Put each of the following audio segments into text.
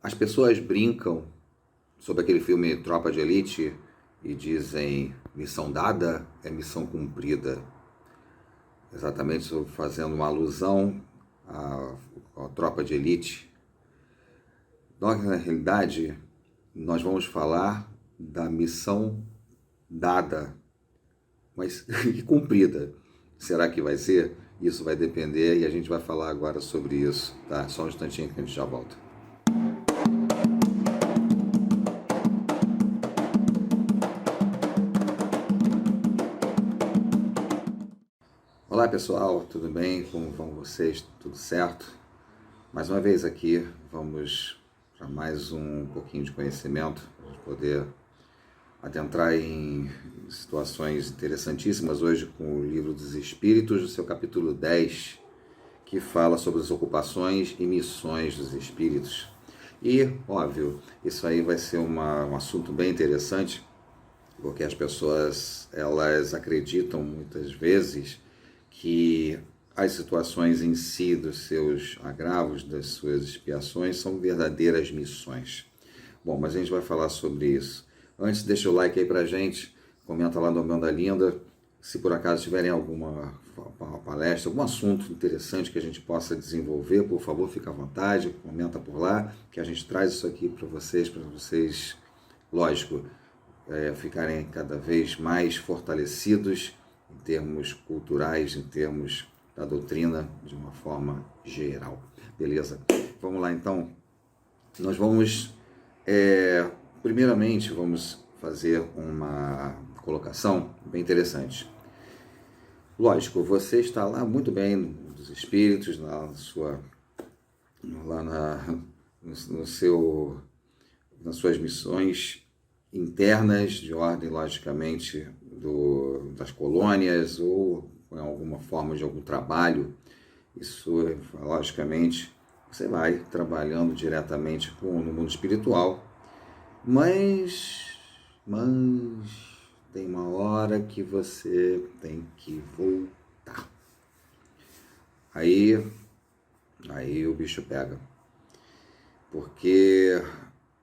As pessoas brincam sobre aquele filme Tropa de Elite e dizem missão dada é missão cumprida. Exatamente fazendo uma alusão à Tropa de Elite. Na realidade, nós vamos falar da missão dada, mas e cumprida. Será que vai ser? Isso vai depender e a gente vai falar agora sobre isso, tá? Só um instantinho que a gente já volta. Olá pessoal, tudo bem? Como vão vocês? Tudo certo? Mais uma vez aqui, vamos para mais um pouquinho de conhecimento, para poder adentrar em situações interessantíssimas hoje com o Livro dos Espíritos, no seu capítulo 10, que fala sobre as ocupações e missões dos espíritos. E, óbvio, isso aí vai ser um assunto bem interessante, porque as pessoas, elas acreditam muitas vezes que as situações em si, dos seus agravos, das suas expiações, são verdadeiras missões. Bom, mas a gente vai falar sobre isso. Antes, deixa o like aí pra gente, comenta lá no Amanda Linda, se por acaso tiverem alguma palestra, algum assunto interessante que a gente possa desenvolver, por favor, fica à vontade, comenta por lá, que a gente traz isso aqui para vocês, lógico, ficarem cada vez mais fortalecidos em termos culturais, em termos da doutrina, de uma forma geral. Beleza? Vamos lá, então. Nós vamos, primeiramente, vamos fazer uma colocação bem interessante. Lógico, você está lá muito bem dos espíritos, nas suas missões internas, de ordem, logicamente, das colônias ou em alguma forma de algum trabalho. Isso, logicamente, você vai trabalhando diretamente no mundo espiritual, mas tem uma hora que você tem que voltar. Aí o bicho pega. Porque,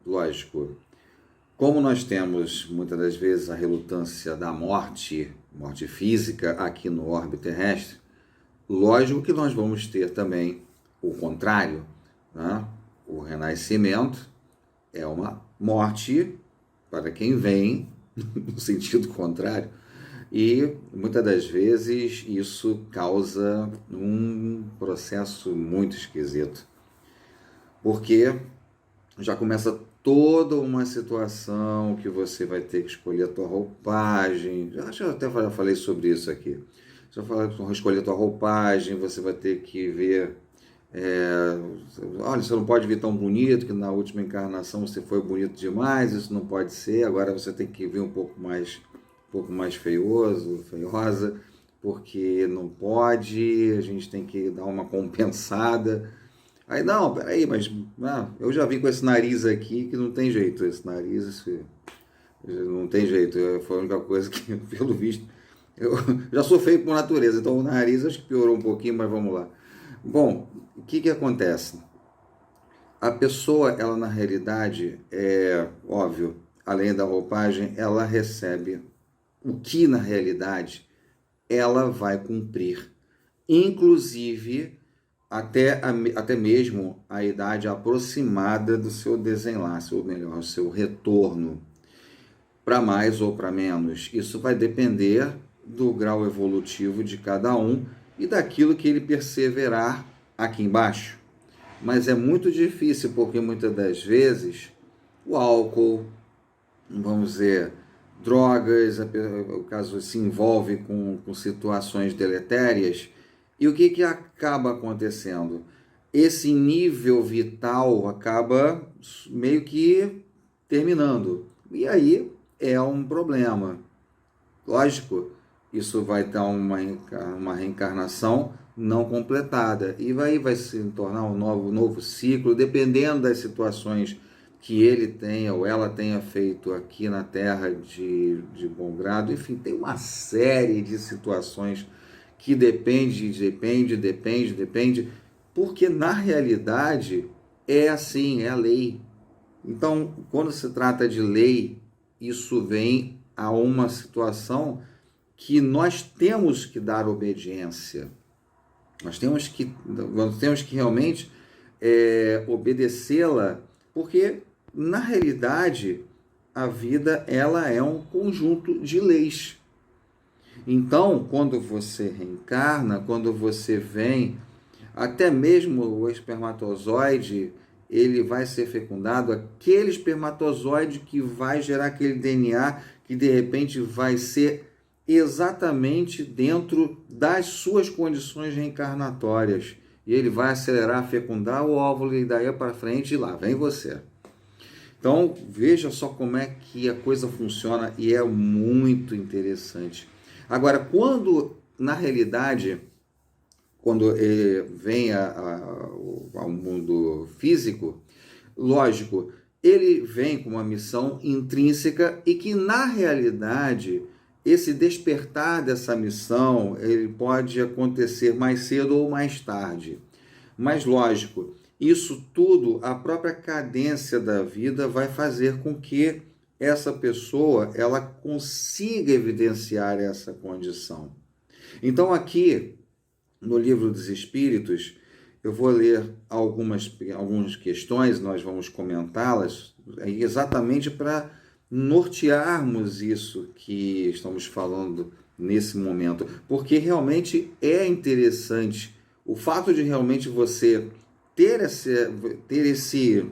lógico, como nós temos muitas das vezes a relutância da morte física aqui no orbe terrestre, lógico que nós vamos ter também o contrário, né? O renascimento é uma morte para quem vem no sentido contrário, e muitas das vezes isso causa um processo muito esquisito, porque já começa toda uma situação que você vai ter que escolher a tua roupagem. Acho que eu até falei sobre isso aqui. Você vai escolher a tua roupagem, você vai ter que ver... olha, você não pode vir tão bonito, que na última encarnação você foi bonito demais, isso não pode ser, agora você tem que vir um pouco mais feioso, feiosa, porque não pode, a gente tem que dar uma compensada. Aí, não, peraí, mas eu já vim com esse nariz aqui que não tem jeito, esse nariz não tem jeito, foi a única coisa que, pelo visto, eu já sou feio por natureza, então o nariz acho que piorou um pouquinho, mas vamos lá. Bom, o que acontece? A pessoa, ela na realidade, óbvio, além da roupagem, ela recebe o que na realidade ela vai cumprir, inclusive até mesmo a idade aproximada do seu desenlace, ou melhor, o seu retorno, para mais ou para menos. Isso vai depender do grau evolutivo de cada um e daquilo que ele perseverar aqui embaixo. Mas é muito difícil, porque muitas das vezes o álcool, vamos dizer, drogas, o caso se envolve com situações deletérias. E o que acaba acontecendo? Esse nível vital acaba meio que terminando. E aí é um problema. Lógico, isso vai dar uma reencarnação não completada. E aí vai se tornar um novo ciclo, dependendo das situações que ele tenha ou ela tenha feito aqui na Terra de bom grado. Enfim, tem uma série de situações que depende, porque na realidade é assim, é a lei. Então, quando se trata de lei, isso vem a uma situação que nós temos que dar obediência. Nós temos que realmente obedecê-la, porque na realidade a vida ela é um conjunto de leis. Então, quando você reencarna, quando você vem, até mesmo o espermatozoide, ele vai ser fecundado, aquele espermatozoide que vai gerar aquele DNA que de repente vai ser exatamente dentro das suas condições reencarnatórias. E ele vai acelerar, fecundar o óvulo e daí para frente, e lá vem você. Então, veja só como é que a coisa funciona e é muito interessante. Agora, quando, na realidade, quando vem ao mundo físico, lógico, ele vem com uma missão intrínseca e que, na realidade, esse despertar dessa missão, ele pode acontecer mais cedo ou mais tarde. Mas, lógico, isso tudo, a própria cadência da vida vai fazer com que essa pessoa ela consiga evidenciar essa condição. Então, aqui, no Livro dos Espíritos, eu vou ler algumas questões, nós vamos comentá-las, exatamente para nortearmos isso que estamos falando nesse momento, porque realmente é interessante o fato de realmente você ter esse,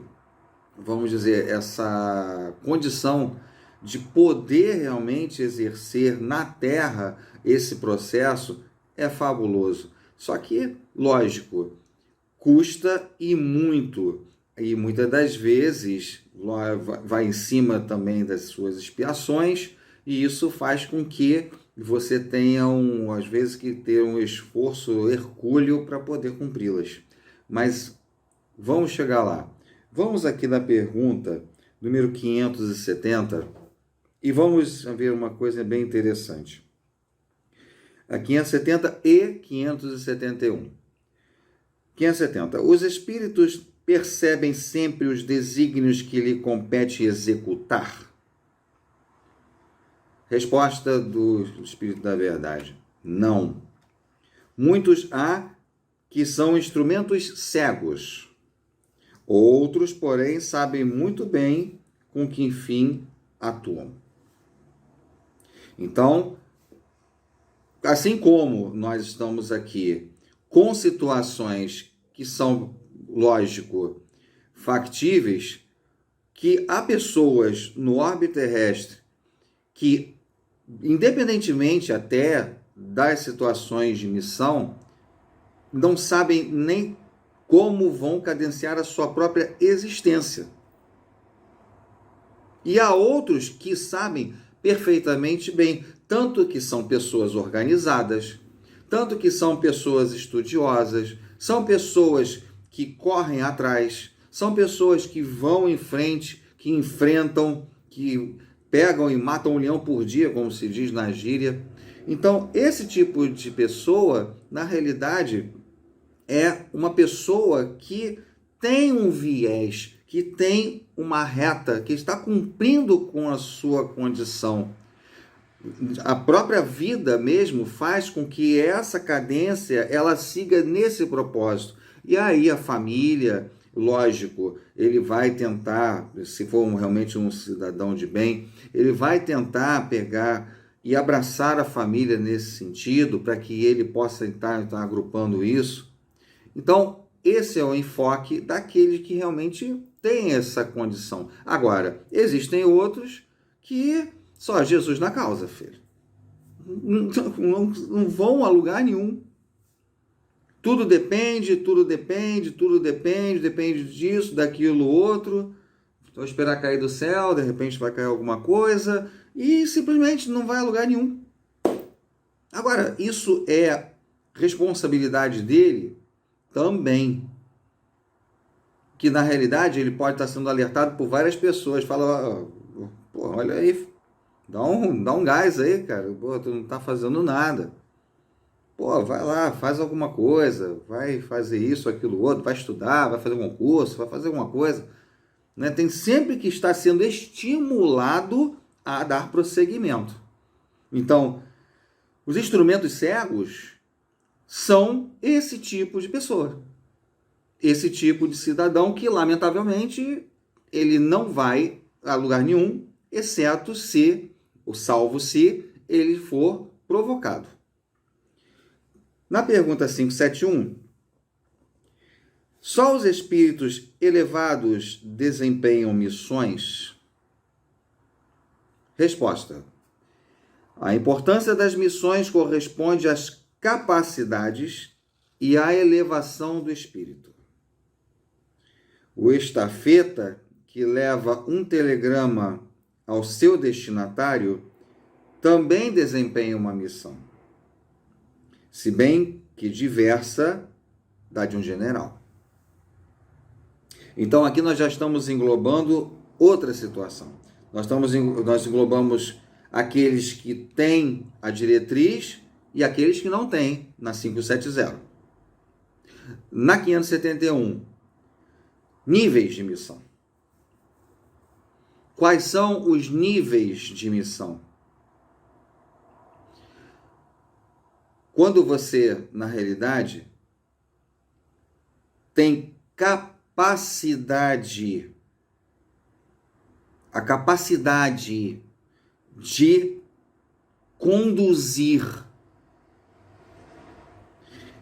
vamos dizer, essa condição de poder realmente exercer na Terra esse processo é fabuloso. Só que, lógico, custa e muito. E muitas das vezes vai em cima também das suas expiações, e isso faz com que você tenha, às vezes, que ter um esforço hercúleo para poder cumpri-las. Mas vamos chegar lá. Vamos aqui na pergunta número 570 e vamos ver uma coisa bem interessante. A 570 e 571. 570. Os espíritos percebem sempre os desígnios que lhe compete executar? Resposta do Espírito da Verdade: não. Muitos há que são instrumentos cegos. Outros, porém, sabem muito bem com que fim atuam. Então, assim como nós estamos aqui com situações que são, lógico, factíveis, que há pessoas no orbe terrestre que, independentemente até das situações de missão, não sabem nem como vão cadenciar a sua própria existência. E há outros que sabem perfeitamente bem, tanto que são pessoas organizadas, tanto que são pessoas estudiosas, são pessoas que correm atrás, são pessoas que vão em frente, que enfrentam, que pegam e matam um leão por dia, como se diz na gíria. Então, esse tipo de pessoa, na realidade, é uma pessoa que tem um viés, que tem uma reta, que está cumprindo com a sua condição. A própria vida mesmo faz com que essa cadência ela siga nesse propósito. E aí a família, lógico, ele vai tentar, se for realmente um cidadão de bem, ele vai tentar pegar e abraçar a família nesse sentido, para que ele possa estar agrupando isso. Então, esse é o enfoque daquele que realmente tem essa condição. Agora, existem outros que só Jesus na causa, filho. Não vão a lugar nenhum. Tudo depende disso, daquilo, outro. Vou esperar cair do céu, de repente vai cair alguma coisa, e simplesmente não vai a lugar nenhum. Agora, isso é responsabilidade dele? Também. Que na realidade ele pode estar sendo alertado por várias pessoas. Fala, pô, olha aí, dá um gás aí, cara. Pô, tu não tá fazendo nada. Pô, vai lá, faz alguma coisa, vai fazer isso, aquilo, outro, vai estudar, vai fazer um concurso, vai fazer alguma coisa. né? Tem sempre que estar sendo estimulado a dar prosseguimento. Então, os instrumentos cegos são esse tipo de pessoa, esse tipo de cidadão que, lamentavelmente, ele não vai a lugar nenhum, exceto se, ou salvo se, ele for provocado. Na pergunta 571, só os espíritos elevados desempenham missões? Resposta. A importância das missões corresponde às capacidades e à elevação do espírito. O estafeta, que leva um telegrama ao seu destinatário, também desempenha uma missão, se bem que diversa da de um general. Então, aqui nós já estamos englobando outra situação. Nós englobamos aqueles que têm a diretriz e aqueles que não têm, na 570. Na 571, níveis de missão. Quais são os níveis de missão? Quando você, na realidade, tem a capacidade de conduzir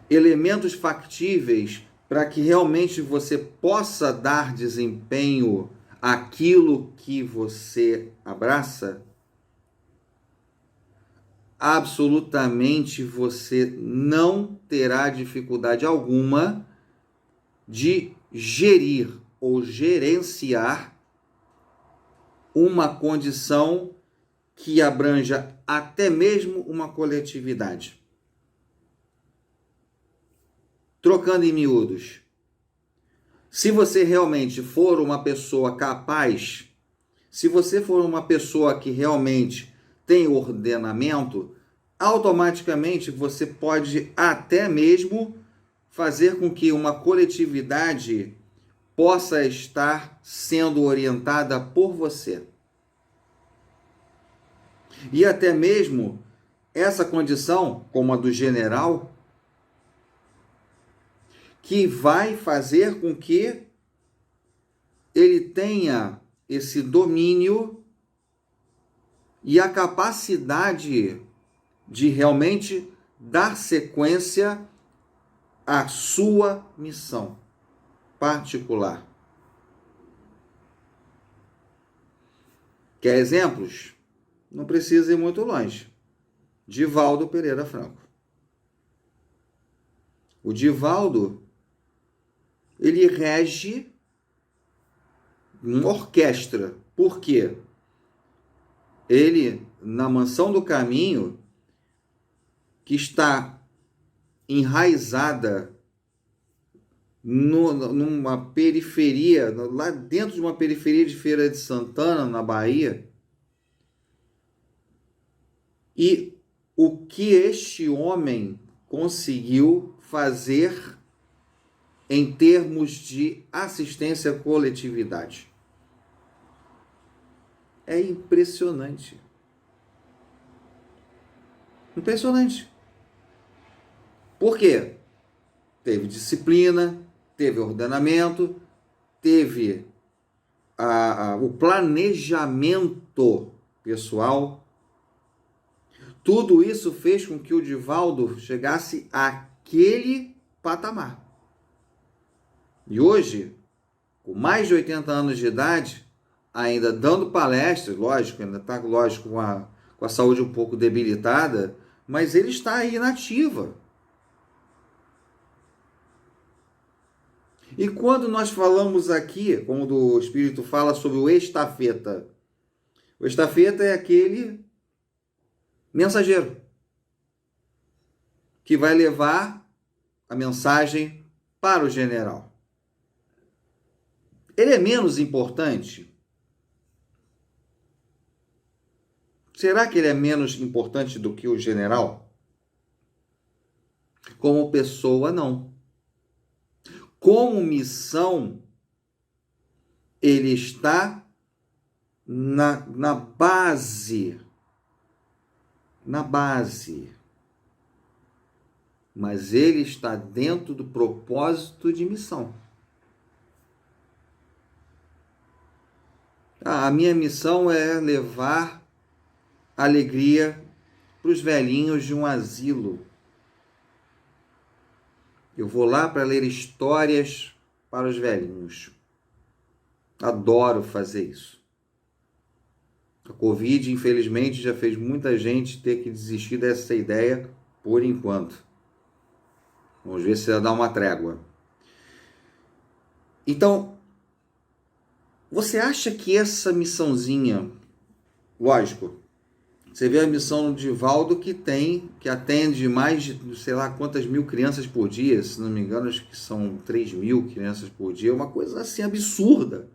elementos factíveis para que realmente você possa dar desempenho àquilo que você abraça, absolutamente você não terá dificuldade alguma de gerir ou gerenciar uma condição que abranja até mesmo uma coletividade. Trocando em miúdos, se você realmente for uma pessoa capaz, se você for uma pessoa que realmente tem ordenamento, automaticamente você pode até mesmo fazer com que uma coletividade possa estar sendo orientada por você. E até mesmo essa condição, como a do general, que vai fazer com que ele tenha esse domínio e a capacidade de realmente dar sequência à sua missão particular. Quer exemplos? Não precisa ir muito longe. Divaldo Pereira Franco. O Divaldo, ele rege uma orquestra. Por quê? Ele, na Mansão do Caminho, que está enraizada numa periferia, lá dentro de uma periferia de Feira de Santana, na Bahia, e o que este homem conseguiu fazer em termos de assistência à coletividade. É impressionante. Impressionante. Por quê? Teve disciplina, teve ordenamento, teve o planejamento pessoal. Tudo isso fez com que o Divaldo chegasse àquele patamar. E hoje, com mais de 80 anos de idade, ainda dando palestras, lógico, ainda está, lógico, com a saúde um pouco debilitada, mas ele está aí na ativa. E quando nós falamos aqui, como o Espírito fala sobre o estafeta é aquele mensageiro que vai levar a mensagem para o general. Ele é menos importante? Será que ele é menos importante do que o general? Como pessoa, não. Como missão, ele está na base, mas ele está dentro do propósito de missão. A minha missão é levar alegria para os velhinhos de um asilo. Eu vou lá para ler histórias para os velhinhos. Adoro fazer isso. A Covid, infelizmente, já fez muita gente ter que desistir dessa ideia por enquanto. Vamos ver se ela dá uma trégua. Então, você acha que essa missãozinha, lógico, você vê a missão do Divaldo que atende mais de, sei lá, quantas mil crianças por dia, se não me engano, acho que são 3.000 crianças por dia, uma coisa assim absurda.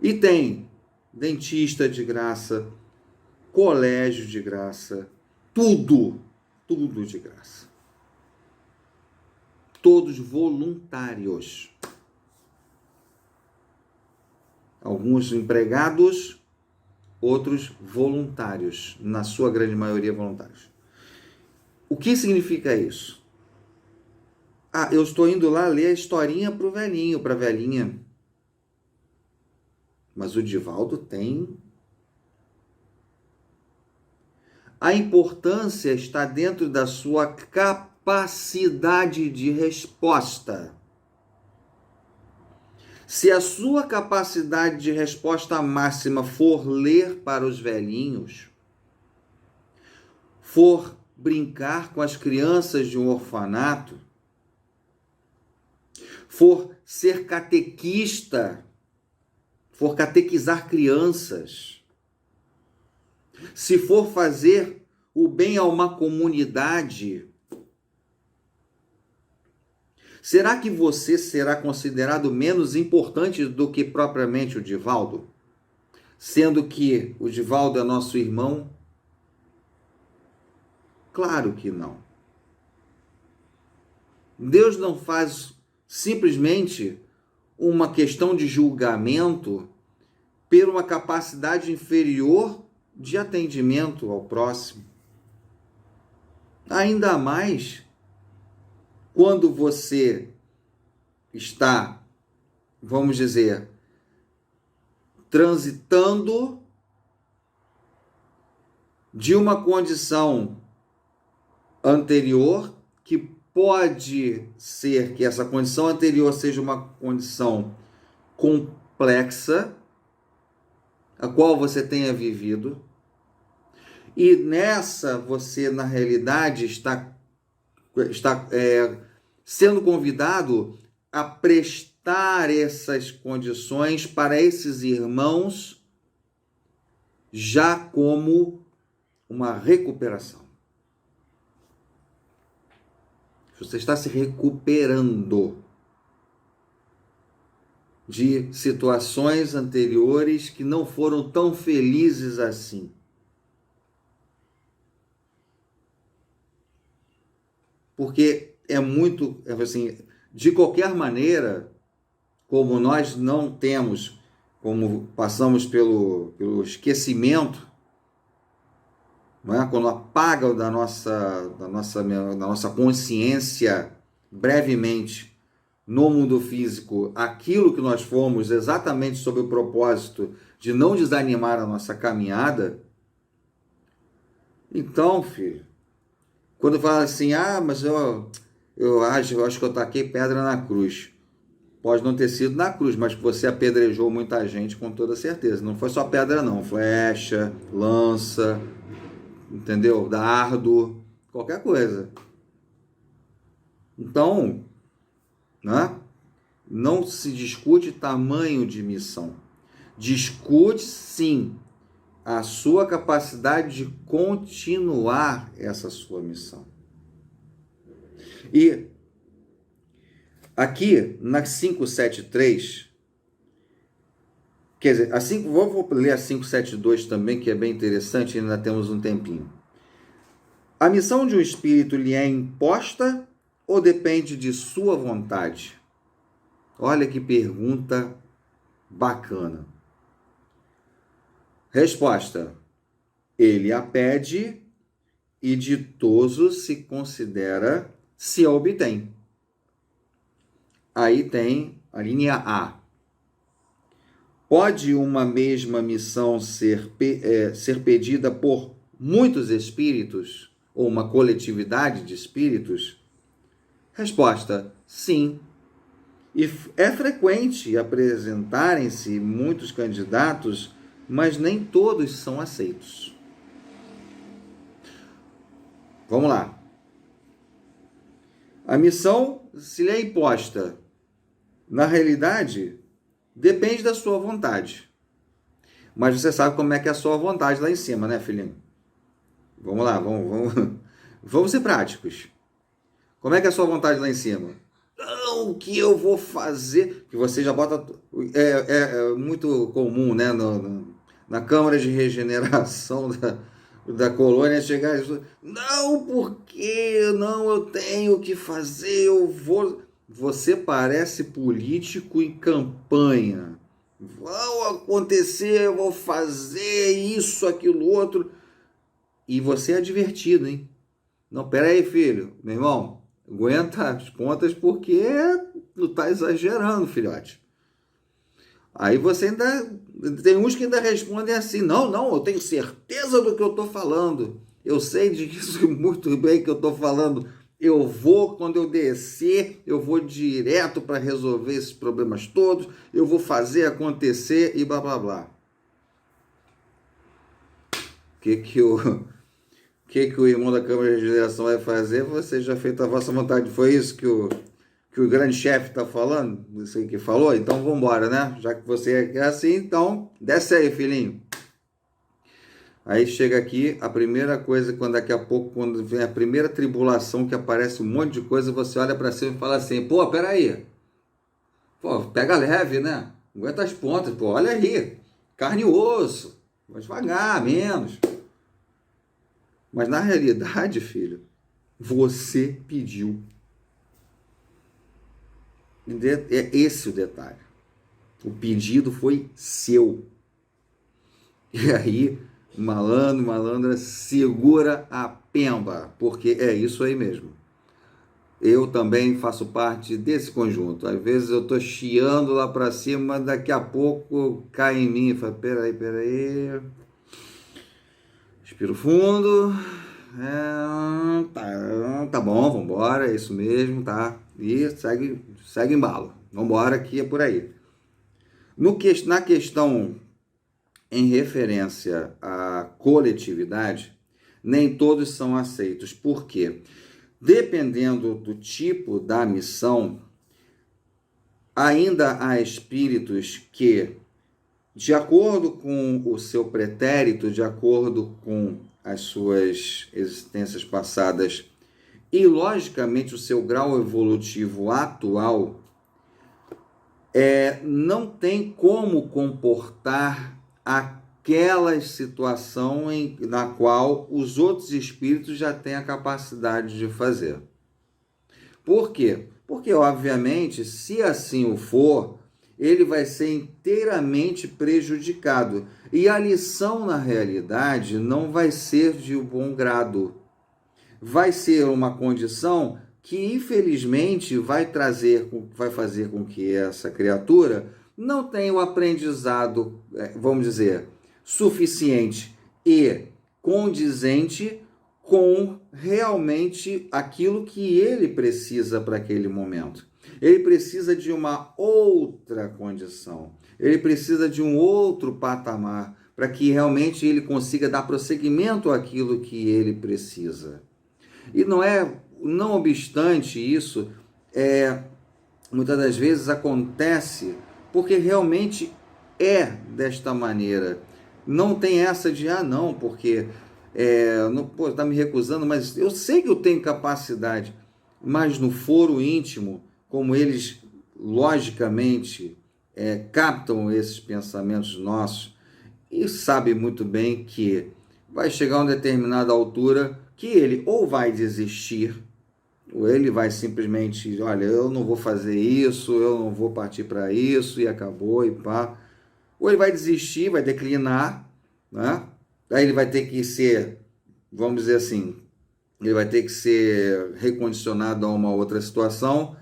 E tem dentista de graça, colégio de graça, tudo de graça. Todos voluntários. Alguns empregados, outros voluntários, na sua grande maioria voluntários. O que significa isso? Eu estou indo lá ler a historinha para o velhinho, para a velhinha. Mas o Divaldo tem. A importância está dentro da sua capacidade de resposta. Se a sua capacidade de resposta máxima for ler para os velhinhos, for brincar com as crianças de um orfanato, for ser catequista, for catequizar crianças, se for fazer o bem a uma comunidade, será que você será considerado menos importante do que propriamente o Divaldo? Sendo que o Divaldo é nosso irmão? Claro que não. Deus não faz simplesmente uma questão de julgamento por uma capacidade inferior de atendimento ao próximo. Ainda mais quando você está, vamos dizer, transitando de uma condição anterior, que pode ser que essa condição anterior seja uma condição complexa, a qual você tenha vivido, e nessa você, na realidade, está sendo convidado a prestar essas condições para esses irmãos já como uma recuperação. Você está se recuperando de situações anteriores que não foram tão felizes assim. Porque é muito, assim, de qualquer maneira, como nós não temos, como passamos pelo esquecimento, não é? Quando apaga da nossa consciência brevemente no mundo físico aquilo que nós fomos exatamente sob o propósito de não desanimar a nossa caminhada, então, filho, quando fala assim, mas eu acho que eu taquei pedra na cruz. Pode não ter sido na cruz, mas você apedrejou muita gente com toda certeza. Não foi só pedra não, flecha, lança, entendeu? Dardo, qualquer coisa. Então, né? Não se discute tamanho de missão. Discute, sim, a sua capacidade de continuar essa sua missão. E aqui na 573, quer dizer, vou ler a 572 também, que é bem interessante, ainda temos um tempinho. A missão de um espírito lhe é imposta ou depende de sua vontade? Olha que pergunta Bacana. Resposta: ele a pede e ditoso se considera se a obtém. Aí tem a linha A. Pode uma mesma missão ser pedida por muitos espíritos ou uma coletividade de espíritos? Resposta: sim. E é frequente apresentarem-se muitos candidatos, mas nem todos são aceitos. Vamos lá. A missão, se lhe é imposta, na realidade, depende da sua vontade. Mas você sabe como é que é a sua vontade lá em cima, né, filhinho? Vamos lá, vamos ser práticos. Como é que é a sua vontade lá em cima? Não, o que eu vou fazer? Que você já bota... É muito comum, né, na Câmara de Regeneração da colônia chegar e dizer, não, porque não, eu tenho que fazer, eu vou... Você parece político em campanha. Vão acontecer, eu vou fazer isso, aquilo, outro. E você é divertido, hein? Não, pera aí, filho. Meu irmão, aguenta as pontas porque tu tá exagerando, filhote. Aí você ainda... Tem uns que ainda respondem assim, não, eu tenho certeza do que eu tô falando. Eu sei disso muito bem que eu tô falando. Eu vou, quando eu descer, eu vou direto para resolver esses problemas todos, eu vou fazer acontecer e blá, blá, blá. O que o irmão da Câmara de Regeneração vai fazer? Você já fez a vossa vontade. Foi isso que o grande chefe está falando? Isso aí que falou? Então vamos embora, né? Já que você é assim, então desce aí, filhinho. Aí chega aqui, a primeira coisa, quando daqui a pouco, quando vem a primeira tribulação, que aparece um monte de coisa, você olha para cima e fala assim, pô, peraí, pô, pega leve, né? Aguenta as pontas, pô, olha aí, carne e osso, vai devagar, menos. Mas na realidade, filho, você pediu. É esse o detalhe. O pedido foi seu. E aí... malandra, segura a pemba, porque é isso aí mesmo. Eu também faço parte desse conjunto. Às vezes eu tô chiando lá para cima, daqui a pouco cai em mim e fala, peraí. Respiro fundo. Tá bom, vambora, é isso mesmo, tá? E segue embalo. Vambora, que é por aí. Na questão em referência à coletividade, nem todos são aceitos. Por quê? Dependendo do tipo da missão, ainda há espíritos que, de acordo com o seu pretérito, de acordo com as suas existências passadas e, logicamente, o seu grau evolutivo atual, não tem como comportar aquela situação na qual os outros espíritos já têm a capacidade de fazer. Por quê? Porque, obviamente, se assim o for, ele vai ser inteiramente prejudicado. E a lição, na realidade, não vai ser de bom grado. Vai ser uma condição que, infelizmente, vai fazer com que essa criatura não tenha o aprendizado, vamos dizer, suficiente e condizente com realmente aquilo que ele precisa para aquele momento. Ele precisa de uma outra condição, ele precisa de um outro patamar para que realmente ele consiga dar prosseguimento àquilo que ele precisa. E não obstante isso, muitas das vezes acontece porque realmente é desta maneira. Não tem essa de, não, porque está me recusando, mas eu sei que eu tenho capacidade. Mas no foro íntimo, como eles logicamente captam esses pensamentos nossos e sabem muito bem que vai chegar a uma determinada altura que ele ou vai desistir Ou ele vai simplesmente, olha, eu não vou fazer isso, eu não vou partir para isso, e acabou, e pá. Ou ele vai desistir, vai declinar, né? Aí ele vai ter que ser, vamos dizer assim, ele vai ter que ser recondicionado a uma outra situação,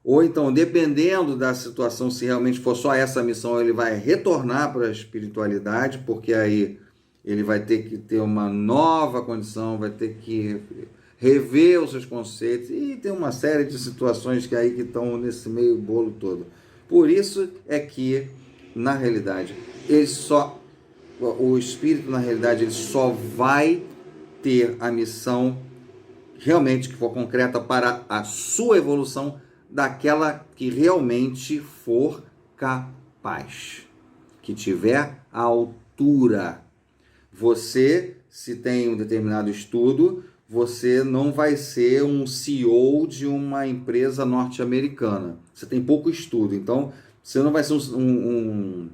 ou então, dependendo da situação, se realmente for só essa missão, ele vai retornar para a espiritualidade, porque aí ele vai ter que ter uma nova condição, vai ter que rever os seus conceitos, e tem uma série de situações que aí que estão nesse meio bolo todo. Por isso é que, na realidade, o espírito, na realidade, ele só vai ter a missão realmente que for concreta para a sua evolução, daquela que realmente for capaz, que tiver a altura. Você, se tem um determinado estudo, você não vai ser um CEO de uma empresa norte-americana. Você tem pouco estudo, então você não vai ser um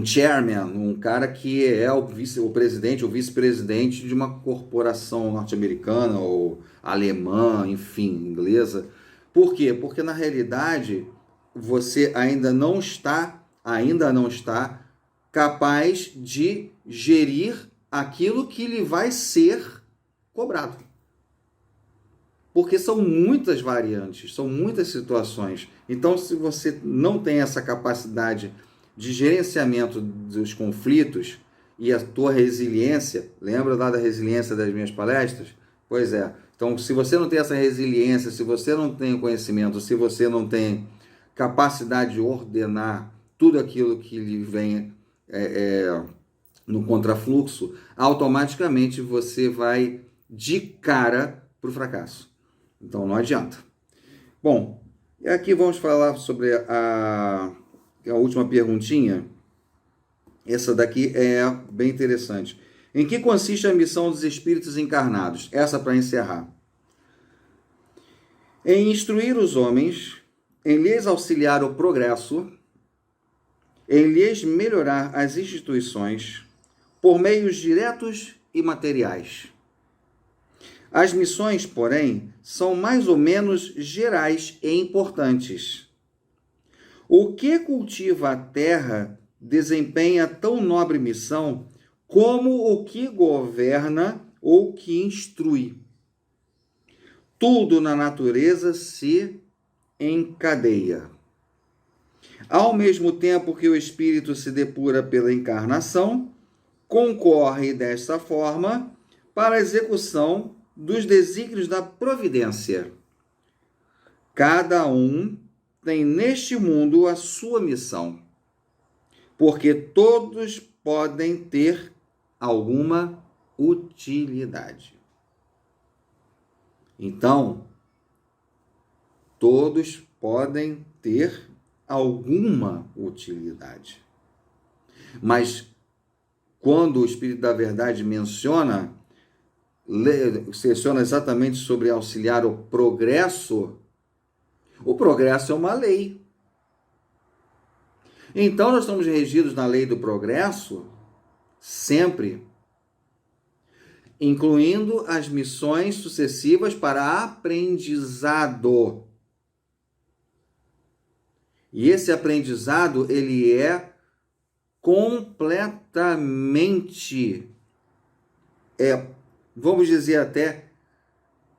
chairman, um cara que é o presidente ou vice-presidente de uma corporação norte-americana ou alemã, enfim, inglesa. Por quê? Porque na realidade você ainda não está capaz de gerir aquilo que lhe vai ser cobrado. Porque são muitas variantes, são muitas situações. Então, se você não tem essa capacidade de gerenciamento dos conflitos e a tua resiliência, lembra lá da resiliência das minhas palestras? Pois é. Então, se você não tem essa resiliência, se você não tem conhecimento, se você não tem capacidade de ordenar tudo aquilo que lhe vem no contrafluxo, automaticamente você vai de cara para o fracasso. Então, não adianta. Bom, e aqui vamos falar sobre a última perguntinha. Essa daqui é bem interessante. Em que consiste a missão dos espíritos encarnados? Essa para encerrar. Em instruir os homens, em lhes auxiliar o progresso, em lhes melhorar as instituições, por meios diretos e materiais. As missões, porém, são mais ou menos gerais e importantes. O que cultiva a terra desempenha tão nobre missão como o que governa ou que instrui. Tudo na natureza se encadeia. Ao mesmo tempo que o espírito se depura pela encarnação, concorre desta forma para a execução dos desígnios da providência. Cada um tem neste mundo a sua missão, porque todos podem ter alguma utilidade. Então, todos podem ter alguma utilidade. Mas quando o Espírito da Verdade menciona exatamente sobre auxiliar o progresso é uma lei. Então, nós estamos regidos na lei do progresso sempre, incluindo as missões sucessivas para aprendizado. E esse aprendizado, ele é completamente, vamos dizer até,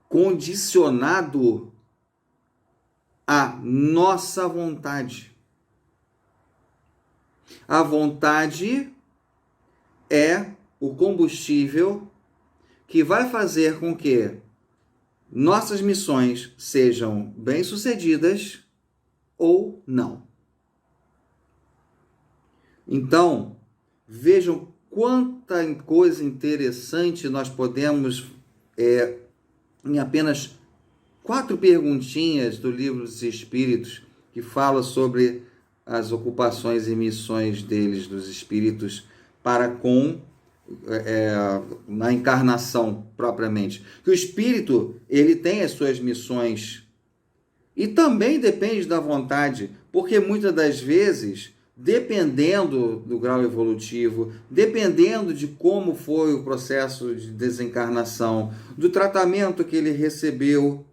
condicionado à nossa vontade. A vontade é o combustível que vai fazer com que nossas missões sejam bem-sucedidas ou não. Então, vejam quanta coisa interessante nós podemos, em apenas 4 perguntinhas do Livro dos Espíritos, que fala sobre as ocupações e missões deles, dos espíritos, para com na encarnação propriamente. Que o espírito, ele tem as suas missões e também depende da vontade, porque muitas das vezes, dependendo do grau evolutivo, dependendo de como foi o processo de desencarnação, do tratamento que ele recebeu,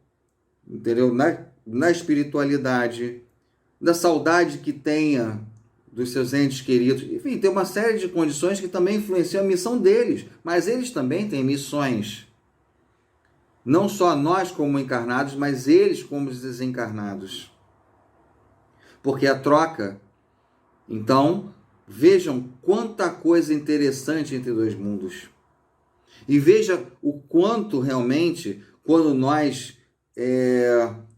entendeu? Na espiritualidade, da saudade que tenha dos seus entes queridos. Enfim, tem uma série de condições que também influenciam a missão deles, mas eles também têm missões. Não só nós como encarnados, mas eles como desencarnados. Porque a troca, então, vejam quanta coisa interessante entre dois mundos. E veja o quanto realmente, quando nós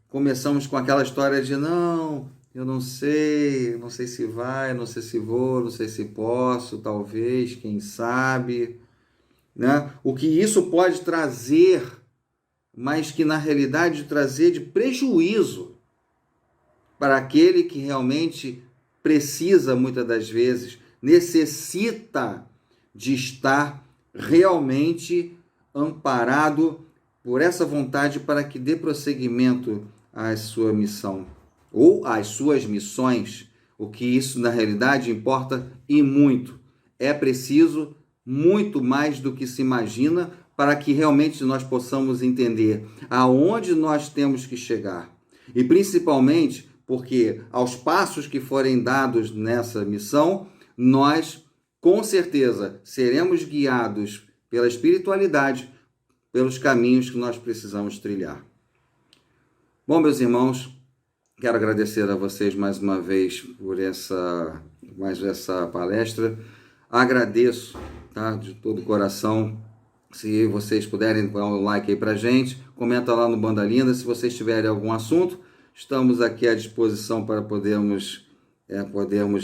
começamos com aquela história de não, eu não sei se vai, não sei se vou, não sei se posso, talvez, quem sabe, né? O que isso pode trazer, mas que na realidade trazer de prejuízo para aquele que realmente precisa, muitas das vezes, necessita de estar realmente amparado por essa vontade para que dê prosseguimento à sua missão ou às suas missões, o que isso na realidade importa e muito. É preciso muito mais do que se imagina para que realmente nós possamos entender aonde nós temos que chegar. E principalmente porque aos passos que forem dados nessa missão, nós com certeza seremos guiados pela espiritualidade, pelos caminhos que nós precisamos trilhar. Bom, meus irmãos, quero agradecer a vocês mais uma vez por essa palestra. Agradeço, tá, de todo o coração. Se vocês puderem dar um like aí pra gente, comenta lá no Banda Linda. Se vocês tiverem algum assunto, estamos aqui à disposição para podermos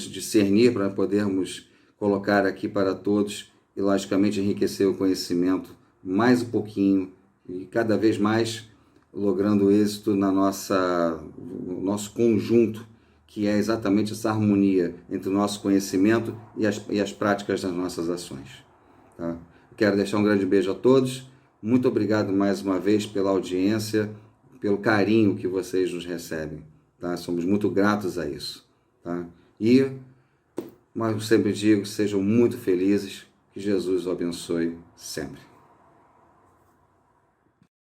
discernir, para podermos colocar aqui para todos e, logicamente, enriquecer o conhecimento mais um pouquinho e cada vez mais logrando êxito no nosso conjunto, que é exatamente essa harmonia entre o nosso conhecimento e as práticas das nossas ações. Tá? Quero deixar um grande beijo a todos. Muito obrigado mais uma vez pela audiência, pelo carinho que vocês nos recebem. Tá? Somos muito gratos a isso. Tá? E, mas eu sempre digo, sejam muito felizes, que Jesus os abençoe sempre.